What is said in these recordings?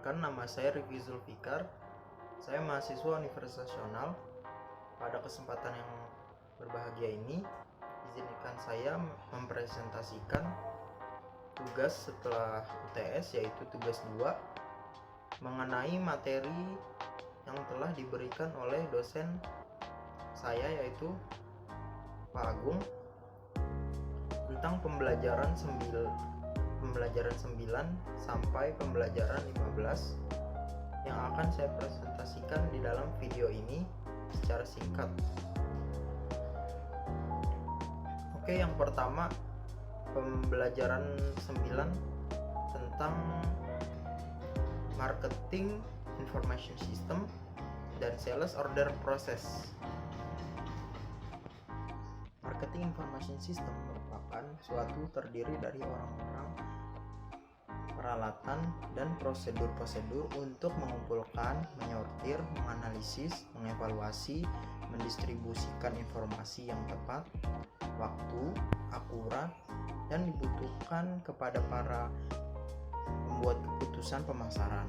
Perkenalkan, nama saya Rifki Zulfikar. Saya mahasiswa Universitas Nasional. Pada kesempatan yang berbahagia ini, izinkan saya mempresentasikan tugas setelah UTS, yaitu tugas 2 mengenai materi yang telah diberikan oleh dosen saya, yaitu Pak Agung, tentang pembelajaran 9 sampai pembelajaran 15 yang akan saya presentasikan di dalam video ini secara singkat. Oke, yang pertama, pembelajaran 9 tentang marketing information system dan sales order process. Marketing information system merupakan suatu terdiri dari orang-orang, peralatan, dan prosedur-prosedur untuk mengumpulkan, menyortir, menganalisis, mengevaluasi, mendistribusikan informasi yang tepat, waktu, akurat, dan dibutuhkan kepada para pembuat keputusan pemasaran.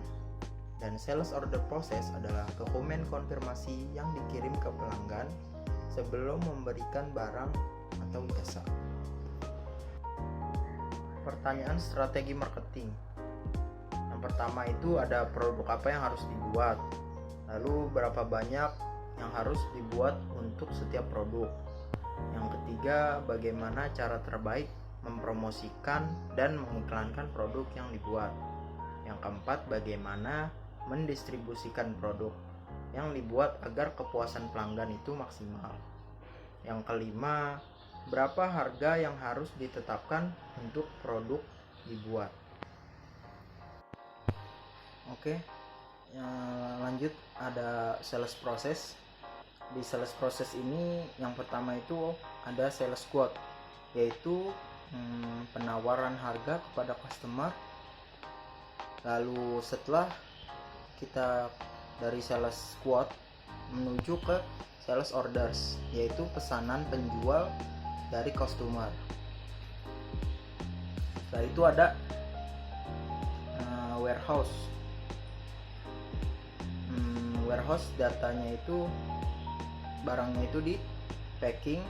Dan sales order process adalah dokumen konfirmasi yang dikirim ke pelanggan sebelum memberikan barang atau jasa. Pertanyaan strategi marketing. Yang pertama itu ada produk apa yang harus dibuat, lalu berapa banyak yang harus dibuat untuk setiap produk. Yang ketiga, bagaimana cara terbaik mempromosikan dan mengiklankan produk yang dibuat. Yang keempat, bagaimana mendistribusikan produk yang dibuat agar kepuasan pelanggan itu maksimal. Yang kelima, berapa harga yang harus ditetapkan untuk produk dibuat. Oke, lanjut ada sales process. Di sales process ini yang pertama itu ada sales quote, yaitu penawaran harga kepada customer. Lalu setelah kita dari sales quote menuju ke sales orders, yaitu pesanan penjual dari customer. Setelah itu ada warehouse. Warehouse datanya itu, barangnya itu di packing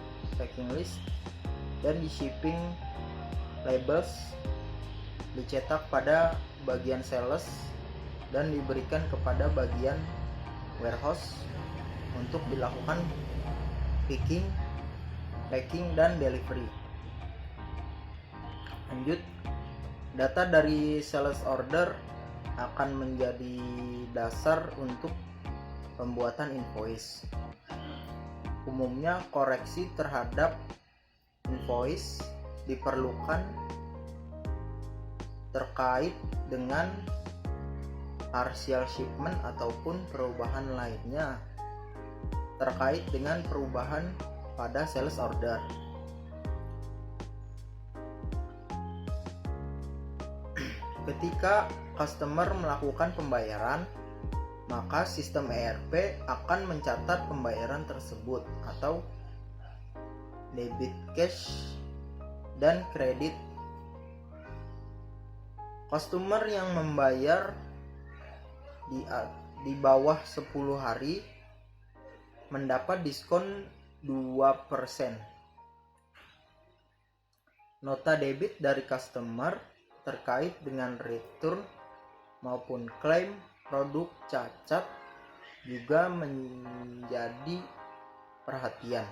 list, dan di shipping labels, dicetak pada bagian sales dan diberikan kepada bagian warehouse untuk dilakukan picking, packing, dan delivery. Lanjut, data dari sales order akan menjadi dasar untuk pembuatan invoice. Umumnya koreksi terhadap invoice diperlukan terkait dengan partial shipment ataupun perubahan lainnya terkait dengan perubahan pada sales order. Ketika customer melakukan pembayaran, maka sistem ERP akan mencatat pembayaran tersebut atau debit cash dan kredit. Customer yang membayar di bawah 10 hari mendapat diskon 2%. Nota debit dari customer terkait dengan return maupun klaim produk cacat juga menjadi perhatian.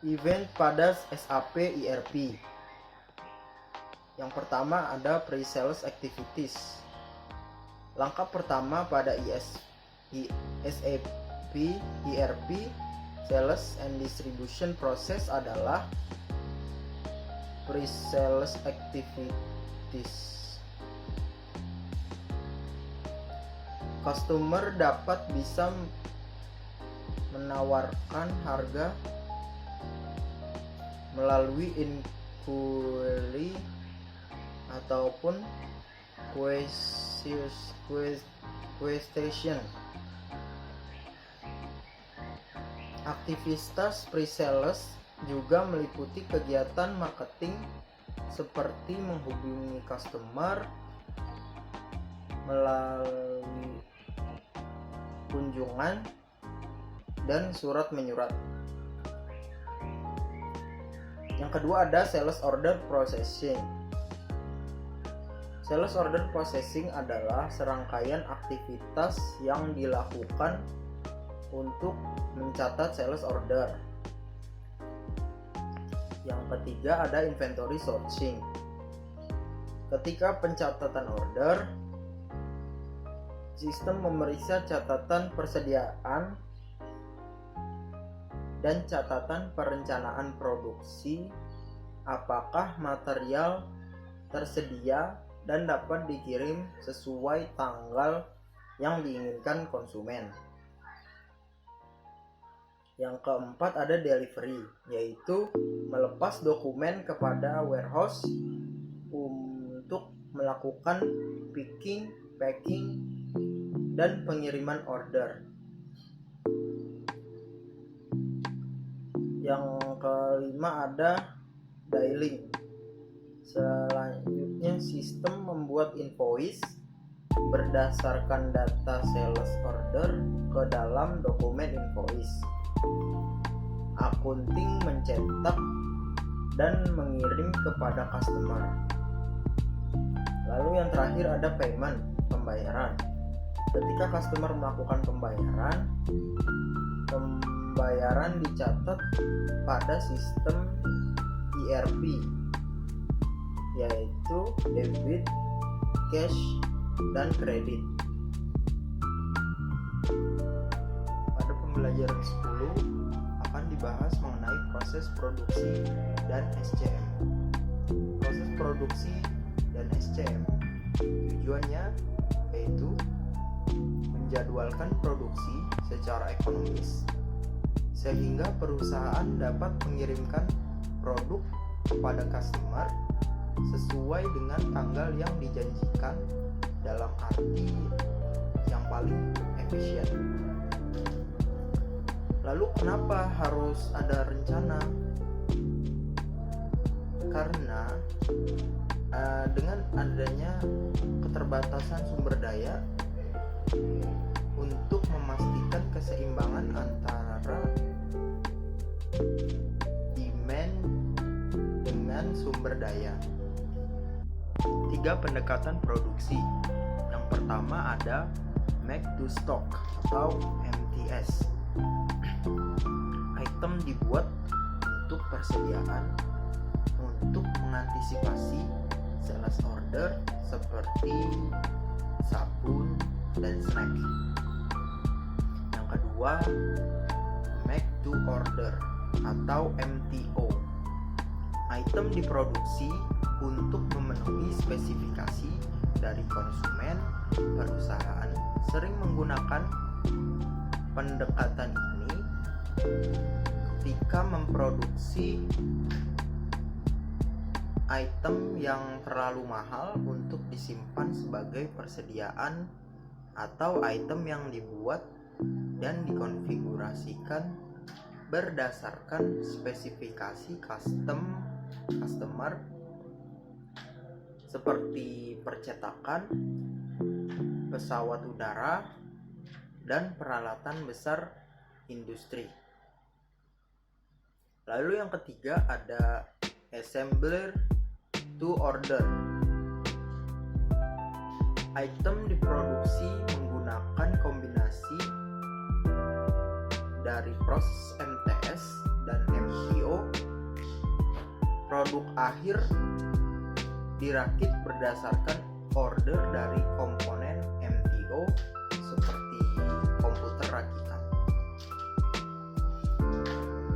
Event pada SAP ERP. Yang pertama ada pre-sales activities. Langkah pertama pada SAP ERP Sales and Distribution Process adalah pre-sales activities. Customer dapat bisa menawarkan harga melalui inquiry ataupun question. Aktivitas pre-sales juga meliputi kegiatan marketing seperti menghubungi customer melalui kunjungan dan surat menyurat. Yang kedua ada sales order processing. Sales order processing adalah serangkaian aktivitas yang dilakukan untuk mencatat sales order. Yang ketiga ada inventory sourcing. Ketika pencatatan order, sistem memeriksa catatan persediaan dan catatan perencanaan produksi, apakah material tersedia dan dapat dikirim sesuai tanggal yang diinginkan konsumen. Yang keempat ada delivery, yaitu melepas dokumen kepada warehouse untuk melakukan picking, packing, dan pengiriman order. Yang kelima ada dialing. Selanjutnya sistem membuat invoice berdasarkan data sales order ke dalam dokumen invoice. Akunting mencetak dan mengirim kepada customer. Lalu yang terakhir ada payment, pembayaran. Ketika customer melakukan pembayaran dicatat pada sistem ERP, yaitu debit, cash, dan kredit. Pada pembelajaran 10 akan dibahas mengenai proses produksi dan SCM. Proses produksi dan SCM tujuannya yaitu menjadwalkan produksi secara ekonomis sehingga perusahaan dapat mengirimkan produk kepada customer sesuai dengan tanggal yang dijanjikan dalam arti yang paling efisien. Lalu kenapa harus ada rencana? Karena dengan adanya keterbatasan sumber daya untuk memastikan keseimbangan antara demand dengan sumber daya. 3 pendekatan produksi. Yang pertama ada make to stock atau MTS. Item dibuat untuk persediaan untuk mengantisipasi sales order seperti sabun dan snack. Yang kedua, make to order atau MTO. Item diproduksi untuk memenuhi spesifikasi dari konsumen. Perusahaan sering menggunakan pendekatan ini ketika memproduksi item yang terlalu mahal untuk disimpan sebagai persediaan atau item yang dibuat dan dikonfigurasikan berdasarkan spesifikasi customer seperti percetakan, pesawat udara, dan peralatan besar industri. Lalu yang ketiga ada assembler to order. Item diproduksi menggunakan kombinasi dari proses MTS dan MTO. Produk akhir dirakit berdasarkan order dari komponen MTO seperti komputer rakitan.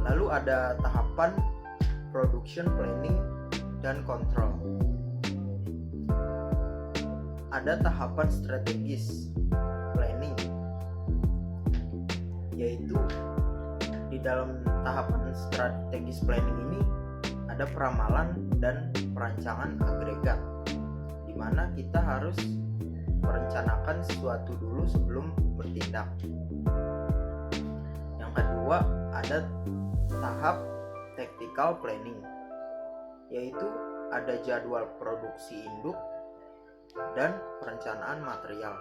Lalu ada tahapan production planning dan control. Ada tahapan strategis planning, yaitu di dalam tahapan strategis planning ini ada peramalan dan perancangan agregat, di mana kita harus merencanakan sesuatu dulu sebelum bertindak. Yang kedua ada tahap tactical planning, yaitu ada jadwal produksi induk dan perencanaan material.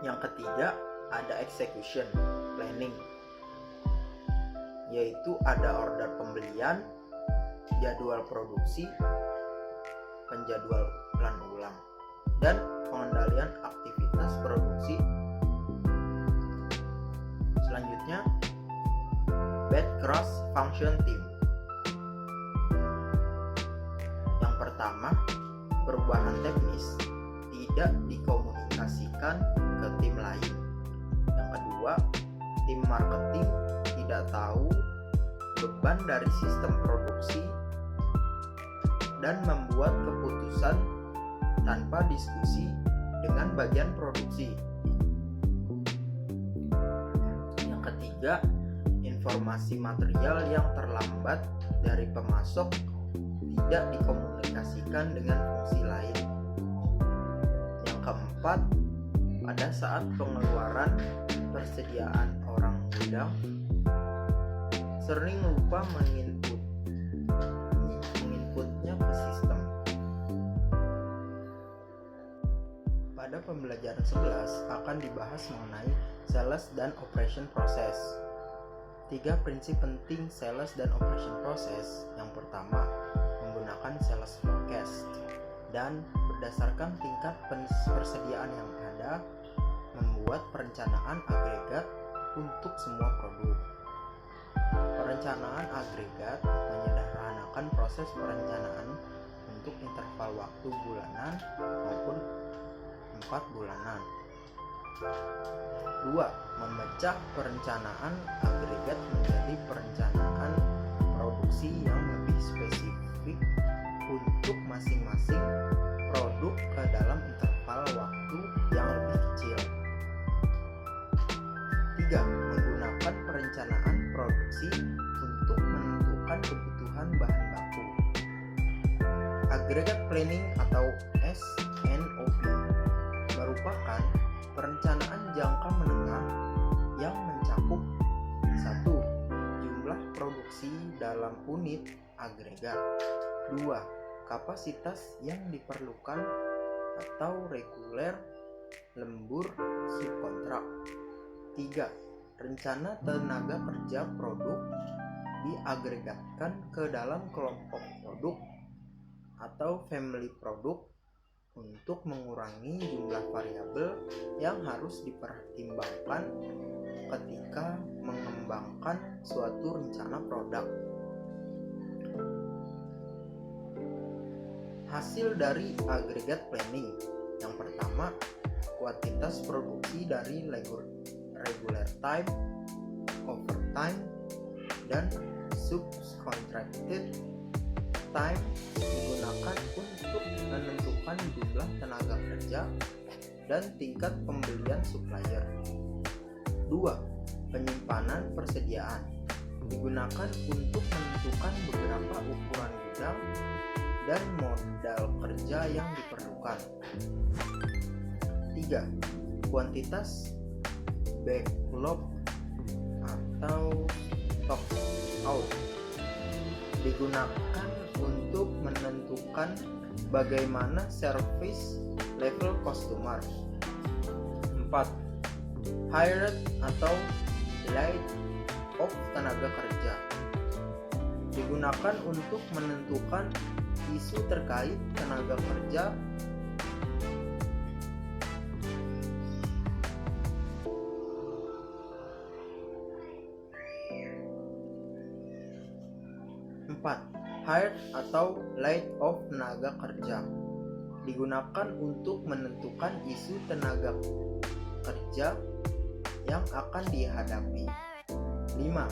Yang ketiga, ada execution planning, yaitu ada order pembelian, jadwal produksi, penjadwalan ulang, dan pengendalian aktivitas produksi. Selanjutnya, bed cross function team. Yang pertama, perubahan teknis tidak dikomunikasikan ke tim lain. Yang kedua, tim marketing tidak tahu beban dari sistem produksi dan membuat keputusan tanpa diskusi dengan bagian produksi. Yang ketiga, informasi material yang terlambat dari pemasok tidak dikomunikasikan dengan fungsi lain. Yang keempat, pada saat pengeluaran persediaan orang gudang sering lupa menginputnya ke sistem. Pada pembelajaran 11 akan dibahas mengenai sales dan operation process. 3 prinsip penting sales dan operation process. Yang pertama, menggunakan sales forecast dan berdasarkan tingkat persediaan yang ada, membuat perencanaan agregat untuk semua produk. Perencanaan agregat menyederhanakan proses perencanaan untuk interval waktu bulanan maupun 4 bulanan. 2. Memecah perencanaan agregat menjadi perencanaan produksi yang lebih spesifik untuk masing-masing produk ke dalam interval waktu yang lebih kecil. 3. Menggunakan perencanaan produksi untuk menentukan kebutuhan bahan baku. Aggregate planning atau SNOP merupakan perencanaan jangka menengah yang mencakup 1. Jumlah produksi dalam unit agregat. 2. Kapasitas yang diperlukan atau reguler, lembur, subkontrak. 3. Rencana tenaga kerja produk diagregatkan ke dalam kelompok produk atau family produk untuk mengurangi jumlah variabel yang harus dipertimbangkan ketika mengembangkan suatu rencana produk. Hasil dari aggregate planning. Yang pertama, kuantitas produksi dari regular time, overtime, dan subcontracted time digunakan untuk menentukan jumlah tenaga kerja dan tingkat pembelian supplier. 2. Penyimpanan persediaan digunakan untuk menentukan beberapa ukuran gudang dan modal kerja yang diperlukan. 3. Kuantitas backlog atau stock out digunakan untuk menentukan bagaimana service level customer. 4. Hired atau laid off tenaga kerja digunakan untuk menentukan isu terkait tenaga kerja . 4. Hired atau laid off tenaga kerja digunakan untuk menentukan isu tenaga kerja yang akan dihadapi. 5.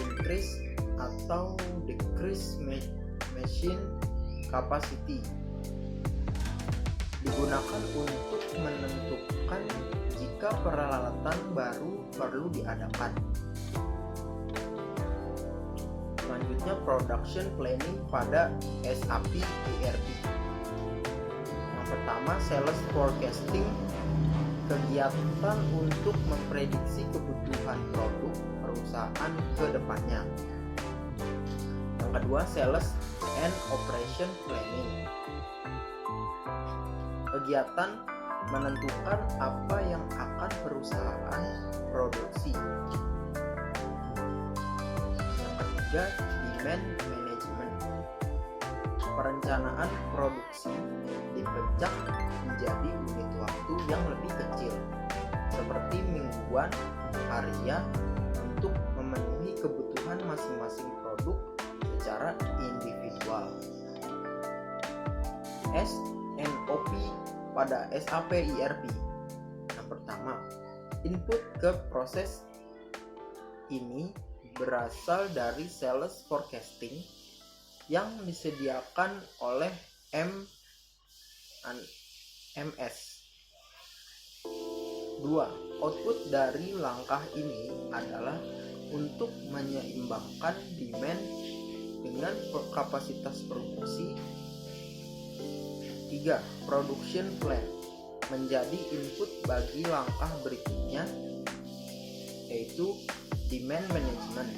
Increase atau decrease machine capacity digunakan untuk menentukan jika peralatan baru perlu diadakan. Selanjutnya, production planning pada SAP ERP. Yang pertama, sales forecasting, kegiatan untuk memprediksi kebutuhan produk perusahaan ke depannya. Yang Yang kedua, sales and operation planning. Kegiatan menentukan apa yang akan perusahaan produksi. Yang ketiga, demand management. Perencanaan produksi dipecah menjadi unit waktu yang lebih kecil, seperti mingguan, harian, untuk memenuhi kebutuhan masing-masing produk secara individual. S&OP pada SAP ERP. Yang pertama, input ke proses ini berasal dari sales forecasting yang disediakan oleh MS. 2. Output dari langkah ini adalah untuk menyeimbangkan demand dengan kapasitas produksi. 3. Production plan menjadi input bagi langkah berikutnya, yaitu demand management.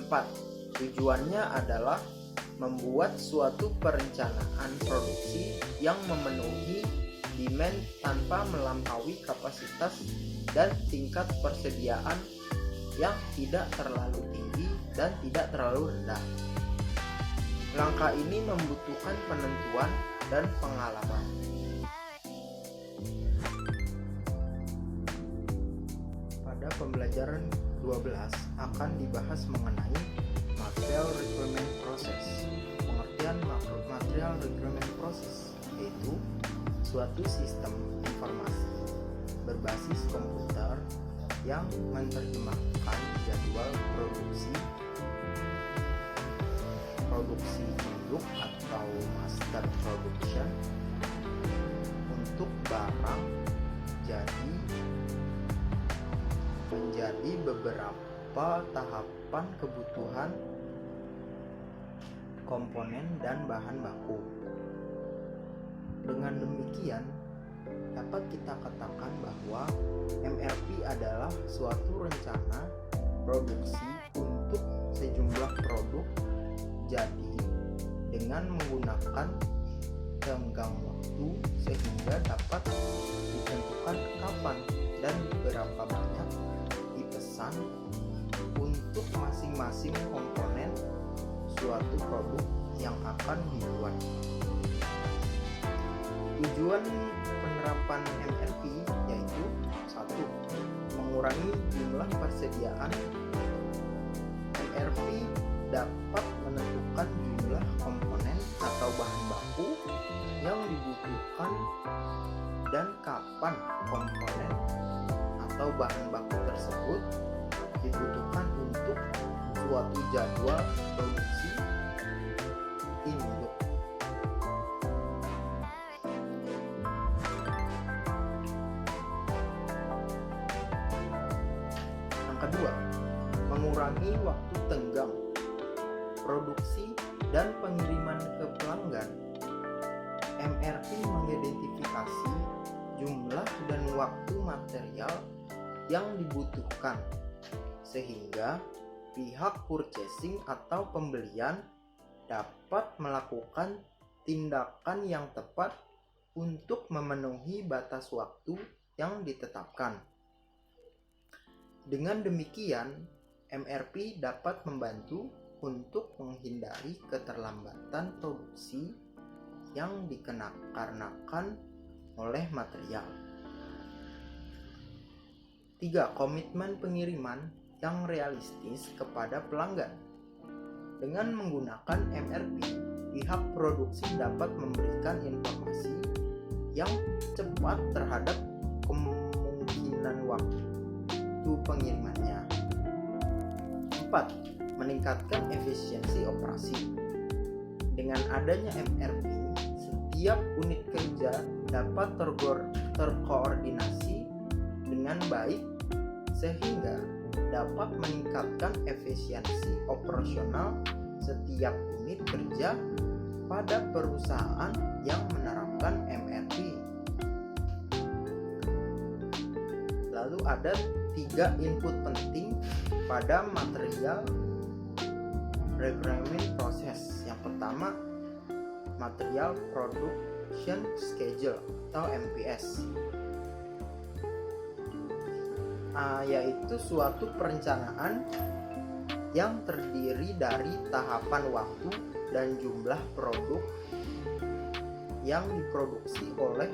4. Tujuannya adalah membuat suatu perencanaan produksi yang memenuhi demand tanpa melampaui kapasitas dan tingkat persediaan yang tidak terlalu tinggi dan tidak terlalu rendah. Langkah ini membutuhkan penentuan dan pengalaman. Pada pembelajaran 12 akan dibahas mengenai material requirement process. Pengertian material requirement process yaitu suatu sistem informasi berbasis komputer yang menerjemahkan jadwal produksi produk atau master production untuk barang menjadi beberapa tahapan kebutuhan komponen dan bahan baku. Dengan demikian, dapat kita katakan bahwa MRP adalah suatu rencana produksi untuk sejumlah produk jadi dengan menggunakan tenggang waktu sehingga dapat ditentukan kapan dan berapa banyak dipesan untuk masing-masing komponen suatu produk yang akan dibuat. Tujuan penerapan MRP yaitu 1. Mengurangi jumlah persediaan. MRP dapat menentukan jumlah komponen atau bahan baku yang dibutuhkan dan kapan komponen atau bahan baku tersebut dibutuhkan untuk suatu jadwal produksi induk. Yang kedua, mengurangi waktu tenggang produksi dan pengiriman ke pelanggan. MRP mengidentifikasi jumlah dan waktu material yang dibutuhkan sehingga pihak purchasing atau pembelian dapat melakukan tindakan yang tepat untuk memenuhi batas waktu yang ditetapkan. Dengan demikian, MRP dapat membantu untuk menghindari keterlambatan produksi yang dikarenakan oleh material. 3. Komitmen pengiriman yang realistis kepada pelanggan. Dengan menggunakan MRP, pihak produksi dapat memberikan informasi yang cepat terhadap kemungkinan waktu pengirimannya. 4. Meningkatkan efisiensi operasi. Dengan adanya MRP, setiap unit kerja dapat terkoordinasi dengan baik sehingga dapat meningkatkan efisiensi operasional setiap unit kerja pada perusahaan yang menerapkan MRP. Lalu ada 3 input penting pada material requirement process. Yang pertama, Material Production Schedule atau MPS, yaitu suatu perencanaan yang terdiri dari tahapan waktu dan jumlah produk yang diproduksi oleh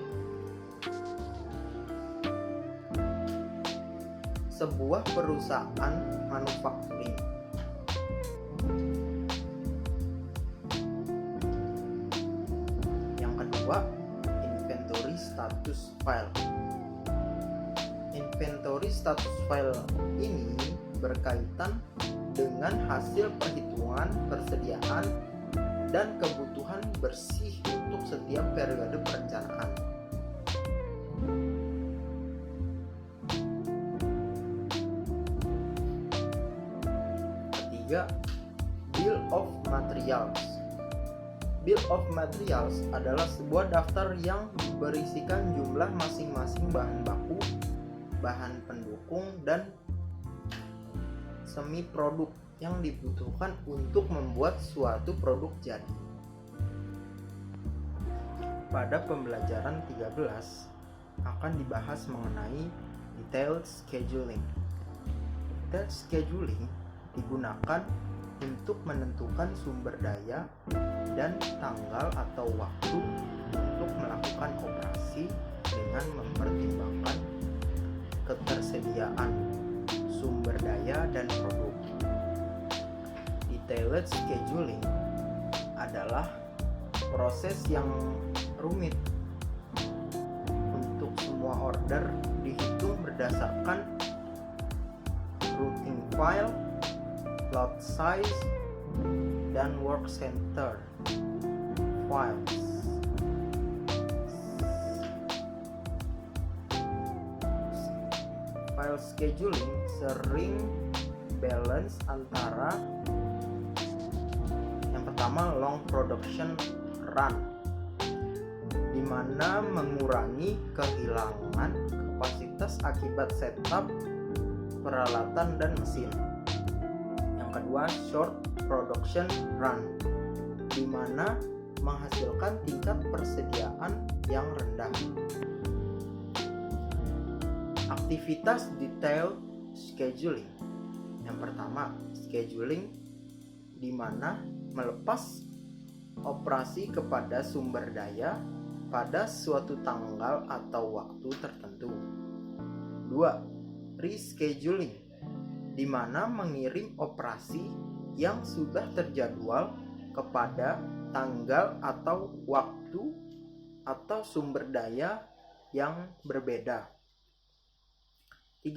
sebuah perusahaan manufacturing. Yang kedua, inventory status file. Inventory status file ini berkaitan dengan hasil perhitungan persediaan dan kebutuhan bersih untuk setiap periode perencanaan. Ketiga, Bill of Materials. Bill of Materials adalah sebuah daftar yang berisikan jumlah masing-masing bahan baku, bahan pendukung, dan semi produk yang dibutuhkan untuk membuat suatu produk jadi. Pada pembelajaran 13 akan dibahas mengenai detailed scheduling. Detailed scheduling digunakan untuk menentukan sumber daya dan tanggal atau waktu untuk melakukan operasi dengan mempertimbangkan ketersediaan sumber daya dan produk. Detailed scheduling adalah proses yang rumit. Untuk semua order dihitung berdasarkan routing file, lot size, dan work center files. File scheduling sering balance antara yang pertama long production run, di mana mengurangi kehilangan kapasitas akibat setup peralatan dan mesin. Yang kedua, short production run, di mana menghasilkan tingkat persediaan yang rendah. Aktivitas detailed scheduling. Yang pertama, scheduling, di mana melepas operasi kepada sumber daya pada suatu tanggal atau waktu tertentu. 2. Rescheduling, di mana mengirim operasi yang sudah terjadwal kepada tanggal atau waktu atau sumber daya yang berbeda. 3.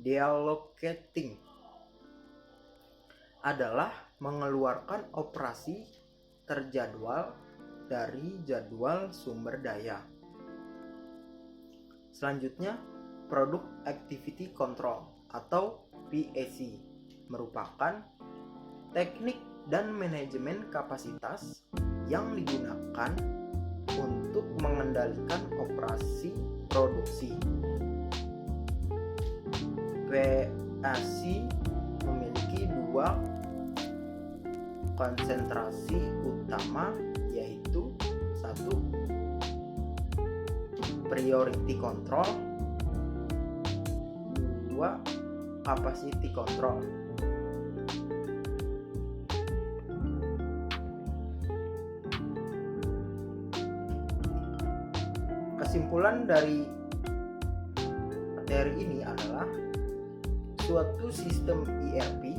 Deallocating adalah mengeluarkan operasi terjadwal dari jadwal sumber daya. Selanjutnya, Product Activity Control atau PAC merupakan teknik dan manajemen kapasitas yang digunakan untuk mengendalikan operasi produksi. PAC memiliki dua konsentrasi utama, yaitu 1. Priority control, 2. Capacity control. Kesimpulan dari materi ini adalah suatu sistem ERP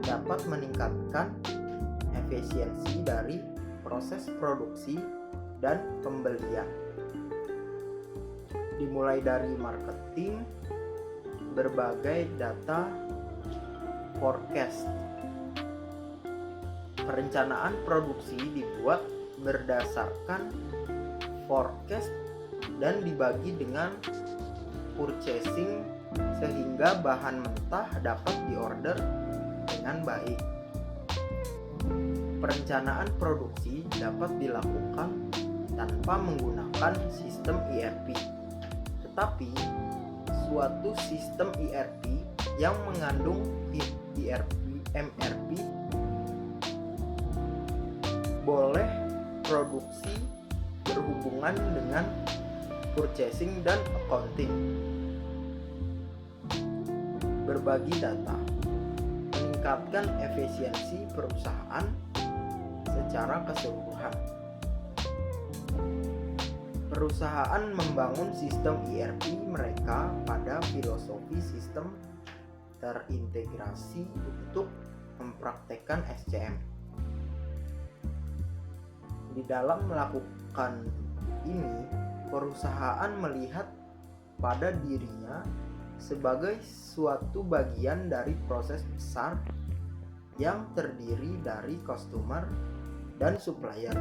dapat meningkatkan efisiensi dari proses produksi dan pembelian, dimulai dari marketing, berbagai data forecast. Perencanaan produksi dibuat berdasarkan forecast dan dibagi dengan purchasing sehingga bahan mentah dapat diorder dengan baik. Perencanaan produksi dapat dilakukan tanpa menggunakan sistem ERP. Tetapi suatu sistem ERP yang mengandung MRP boleh produksi berhubungan dengan purchasing dan accounting. Berbagi data meningkatkan efisiensi perusahaan secara keseluruhan. Perusahaan membangun sistem ERP mereka pada filosofi sistem terintegrasi untuk mempraktekkan SCM. Di dalam melakukan ini, perusahaan melihat pada dirinya sebagai suatu bagian dari proses besar yang terdiri dari customer dan supplier.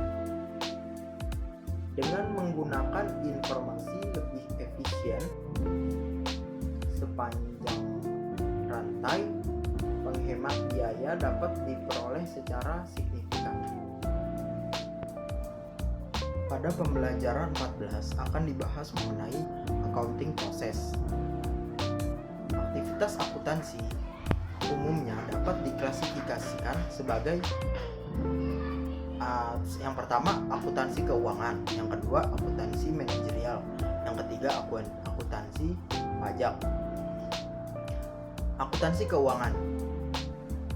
Dengan menggunakan informasi lebih efisien sepanjang rantai, penghemat biaya dapat diperoleh secara signifikan. Pada pembelajaran 14 akan dibahas mengenai accounting process. Aktivitas akuntansi umumnya dapat diklasifikasikan sebagai yang pertama akuntansi keuangan, yang kedua akuntansi manajerial, yang ketiga akuntansi pajak. Akuntansi keuangan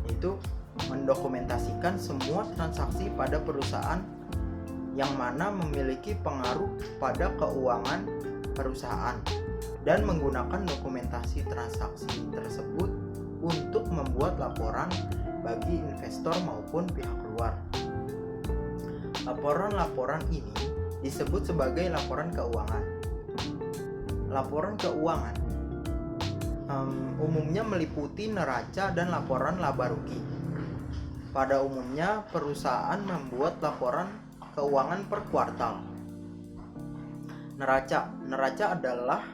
itu mendokumentasikan semua transaksi pada perusahaan yang mana memiliki pengaruh pada keuangan perusahaan dan menggunakan dokumentasi transaksi tersebut untuk membuat laporan bagi investor maupun pihak luar. Laporan-laporan ini disebut sebagai laporan keuangan. Laporan keuangan umumnya meliputi neraca dan laporan laba rugi. Pada umumnya perusahaan membuat laporan keuangan per kuartal. Neraca adalah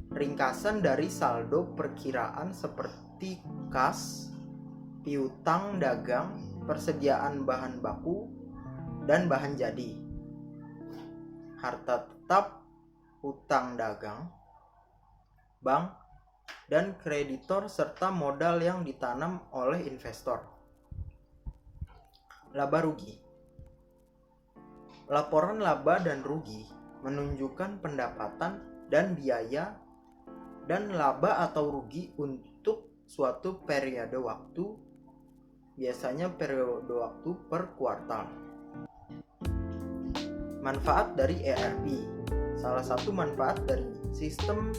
ringkasan dari saldo perkiraan seperti kas, piutang dagang, persediaan bahan baku dan bahan jadi, harta tetap, hutang dagang, bank, dan kreditor serta modal yang ditanam oleh investor. Laba rugi. Laporan laba dan rugi menunjukkan pendapatan dan biaya dan laba atau rugi untuk suatu periode waktu, biasanya periode waktu per kuartal. Manfaat dari ERP. Salah satu manfaat dari sistem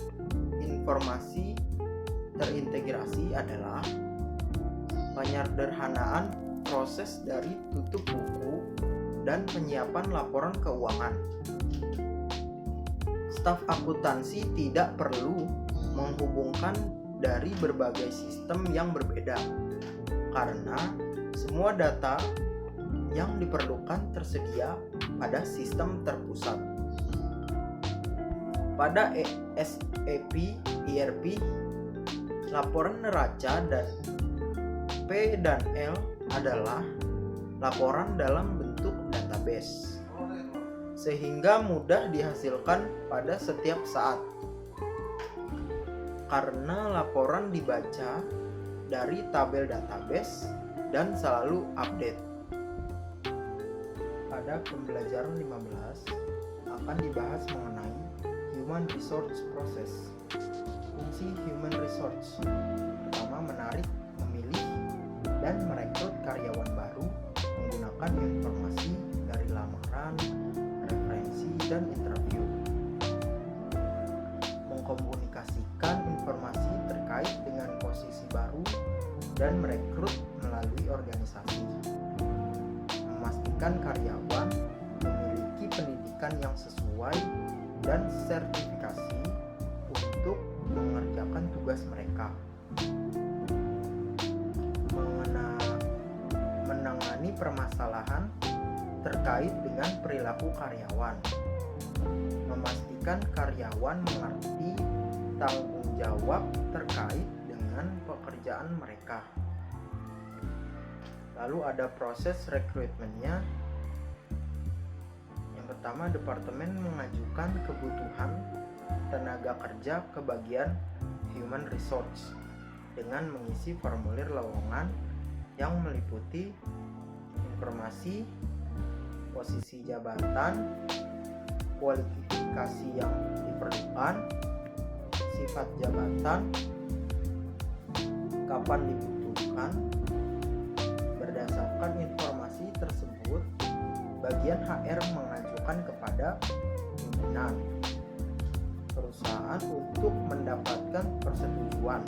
informasi terintegrasi adalah penyederhanaan proses dari tutup buku dan penyiapan laporan keuangan. Staf akuntansi tidak perlu menghubungkan dari berbagai sistem yang berbeda karena semua data yang diperlukan tersedia pada sistem terpusat. Pada SAP ERP, laporan neraca dan P dan L adalah laporan dalam bentuk database, sehingga mudah dihasilkan pada setiap saat. Karena laporan dibaca dari tabel database dan selalu update. Pada pembelajaran 15 akan dibahas mengenai human resource process. Fungsi human resource pertama menarik, memilih, dan merekrut karyawan baru menggunakan informasi dari lamaran, referensi, dan interview. Mengkomunikasikan informasi terkait dengan posisi baru dan merekrut melalui organisasi. Memastikan karyawan memiliki pendidikan yang sesuai dan sertifikasi untuk mengerjakan tugas mereka. Menangani permasalahan terkait dengan perilaku karyawan. Memastikan karyawan mengerti tanggung jawab terkait dengan pekerjaan mereka. Lalu ada proses rekrutmennya. Yang pertama, departemen mengajukan kebutuhan tenaga kerja ke bagian human resource dengan mengisi formulir lowongan yang meliputi informasi posisi jabatan, kualifikasi yang diperlukan, sifat jabatan, kapan dibutuhkan. Berdasarkan informasi tersebut, bagian HR mengajukan kepada pimpinan perusahaan untuk mendapatkan persetujuan.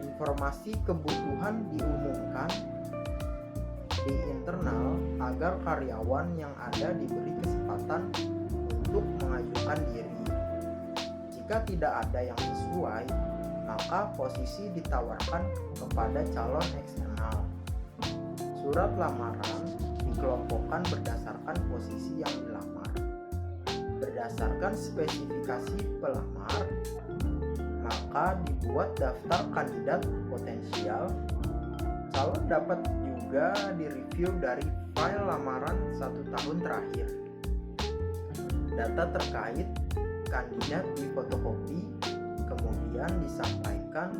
Informasi kebutuhan diumumkan di internal agar karyawan yang ada diberi kesempatan untuk mengajukan diri. Jika tidak ada yang sesuai, maka posisi ditawarkan kepada calon eksternal. Surat lamaran dikelompokkan berdasarkan posisi yang dilamar. Berdasarkan spesifikasi pelamar, maka dibuat daftar kandidat potensial. Calon dapat juga direview dari file lamaran 1 tahun terakhir. Data terkait kandidat difotokopi, kemudian disampaikan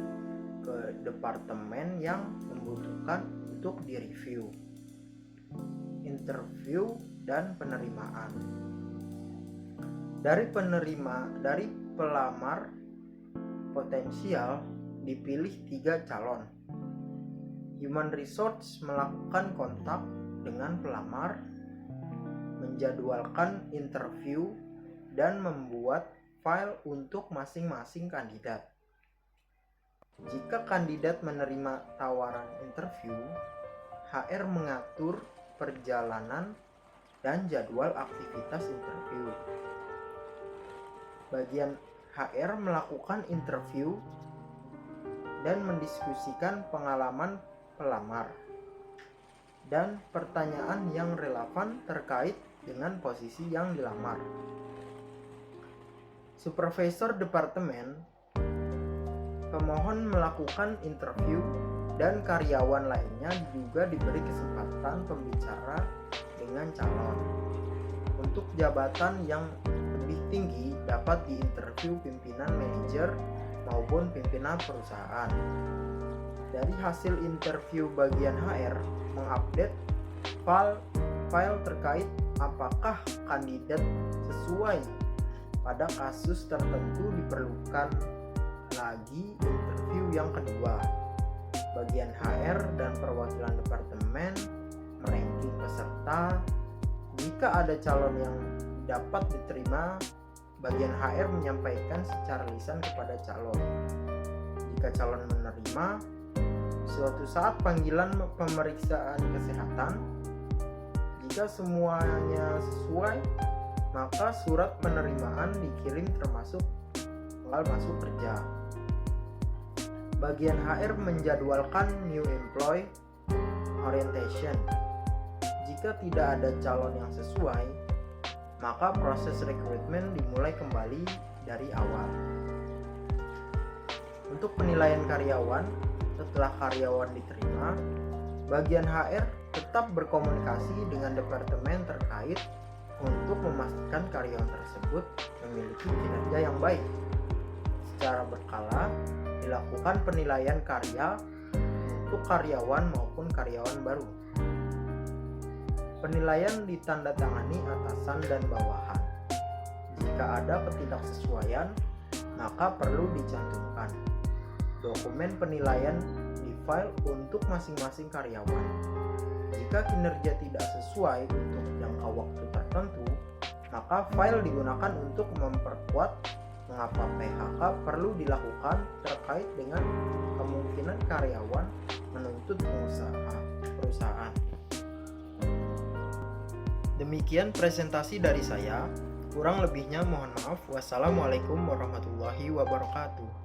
ke departemen yang membutuhkan untuk direview. Interview dan penerimaan. Dari pelamar potensial dipilih 3 calon. Human Resource melakukan kontak dengan pelamar, menjadwalkan interview, dan membuat file untuk masing-masing kandidat. Jika kandidat menerima tawaran interview, HR mengatur perjalanan dan jadwal aktivitas interview. Bagian HR melakukan interview dan mendiskusikan pengalaman pelamar dan pertanyaan yang relevan terkait dengan posisi yang dilamar. Supervisor departemen, pemohon melakukan interview dan karyawan lainnya juga diberi kesempatan pembicara dengan calon. Untuk jabatan yang lebih tinggi dapat diinterview pimpinan manajer maupun pimpinan perusahaan. Dari hasil interview, bagian HR mengupdate file terkait apakah kandidat sesuai. Pada kasus tertentu diperlukan lagi interview yang kedua. Bagian HR dan perwakilan departemen meranking peserta. Jika ada calon yang dapat diterima, bagian HR menyampaikan secara lisan kepada calon. Jika calon menerima, suatu saat panggilan pemeriksaan kesehatan. Jika semuanya sesuai, maka surat penerimaan dikirim termasuk tanggal masuk kerja. Bagian HR menjadwalkan new employee orientation. Jika tidak ada calon yang sesuai, maka proses rekrutmen dimulai kembali dari awal. Untuk penilaian karyawan, setelah karyawan diterima, bagian HR tetap berkomunikasi dengan departemen terkait untuk memastikan karyawan tersebut memiliki kinerja yang baik. Secara berkala dilakukan penilaian karya untuk karyawan maupun karyawan baru. Penilaian ditandatangani atasan dan bawahan. Jika ada ketidaksesuaian, maka perlu dicantumkan. Dokumen penilaian di file untuk masing-masing karyawan. Jika kinerja tidak sesuai untuk jangka waktu tertentu, maka file digunakan untuk memperkuat mengapa PHK perlu dilakukan terkait dengan kemungkinan karyawan menuntut perusahaan. Demikian presentasi dari saya. Kurang lebihnya mohon maaf. Wassalamualaikum warahmatullahi wabarakatuh.